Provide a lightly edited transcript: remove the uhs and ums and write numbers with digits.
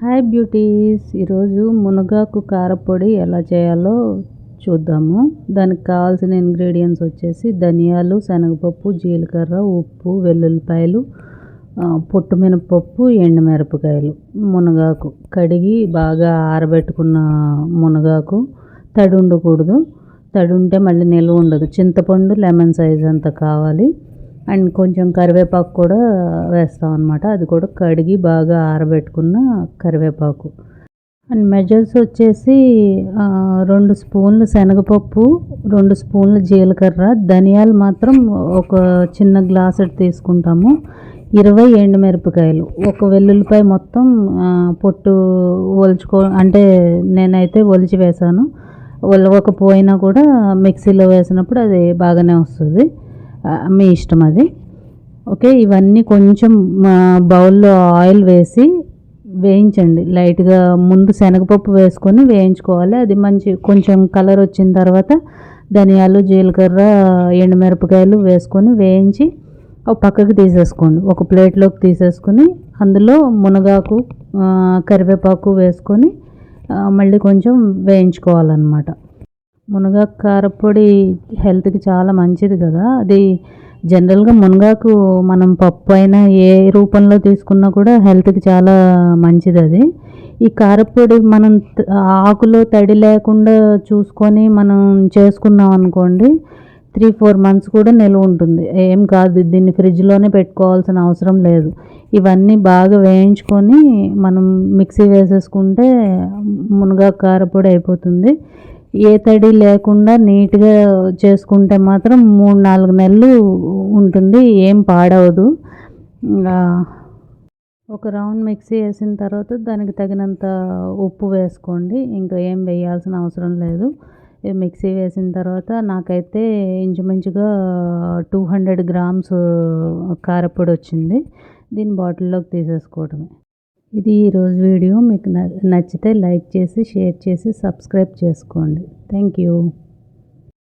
Hi beauties, ఈరోజు మునగాకు కారపొడి ఎలా చేయాలో చూద్దాము. దానికి కావాల్సిన ఇంగ్రీడియంట్స్ వచ్చేసి ధనియాలు, శనగపప్పు, జీలకర్ర, ఉప్పు, వెల్లుల్లిపాయలు, పొట్టు మినపప్పు, ఎండుమిరపకాయలు, మునగాకు కడిగి బాగా ఆరబెట్టుకున్న మునగాకు. తడి ఉండకూడదు, తడి ఉంటే మళ్ళీ నిల్వ ఉండదు. చింతపండు లెమన్ సైజ్ అంత కావాలి. అండ్ కొంచెం కరివేపాకు కూడా వేస్తాం అన్నమాట. అది కూడా కడిగి బాగా ఆరబెట్టుకున్న కరివేపాకు. అండ్ మెజర్స్ వచ్చేసి 2 స్పూన్లు శనగపప్పు, 2 స్పూన్లు జీలకర్ర, ధనియాలు మాత్రం ఒక చిన్న గ్లాసెట్ తీసుకుంటాము, 20 ఎండుమిరపకాయలు, ఒక వెల్లుల్లిపాయ మొత్తం పొట్టు అంటే నేనైతే ఒలిచి వేసాను. ఒలవకపోయినా కూడా మిక్సీలో వేసినప్పుడు అది బాగానే వస్తుంది, మీ ఇష్టం అది. ఓకే, ఇవన్నీ కొంచెం బౌల్లో ఆయిల్ వేసి వేయించండి లైట్గా. ముందు శనగపప్పు వేసుకొని వేయించుకోవాలి. అది కొంచెం కలర్ వచ్చిన తర్వాత ధనియాలు, జీలకర్ర, ఎండుమిరపకాయలు వేసుకొని వేయించి ఒక పక్కకి తీసేసుకోండి. ఒక ప్లేట్లోకి తీసేసుకొని అందులో మునగాకు, కరివేపాకు వేసుకొని మళ్ళీ కొంచెం వేయించుకోవాలన్నమాట. మునగాకు కారపొడి హెల్త్కి చాలా మంచిది కదా. అది జనరల్గా మునగాకు మనం పప్పు అయినా ఏ రూపంలో తీసుకున్నా కూడా హెల్త్కి చాలా మంచిది అది. ఈ కారపొడి మనం ఆకులో తడి లేకుండా చూసుకొని మనం చేసుకున్నాం అనుకోండి, 3-4 మంత్స్ కూడా నిల్వ ఉంటుంది, ఏం కాదు. దీన్ని ఫ్రిడ్జ్లోనే పెట్టుకోవాల్సిన అవసరం లేదు. ఇవన్నీ బాగా వేయించుకొని మనం మిక్సీ వేసేసుకుంటే మునగాకు కారపొడి అయిపోతుంది. ఏ తడి లేకుండా నీట్గా చేసుకుంటే మాత్రం 3-4 నెలలు ఉంటుంది, ఏం పాడవదు. ఒక రౌండ్ మిక్సీ వేసిన తర్వాత దానికి తగినంత ఉప్పు వేసుకోండి, ఇంకా ఏం వేయాల్సిన అవసరం లేదు. మిక్సీ వేసిన తర్వాత నాకైతే ఇంచుమించుగా 200 గ్రామ్స్ కారపొడి వచ్చింది. దీన్ని బాటిల్లోకి తీసేసుకోవడమే. ఇది ఈరోజు వీడియో. మీకు నచ్చితే లైక్ చేసి, షేర్ చేసి, సబ్స్క్రైబ్ చేసుకోండి. Thank you.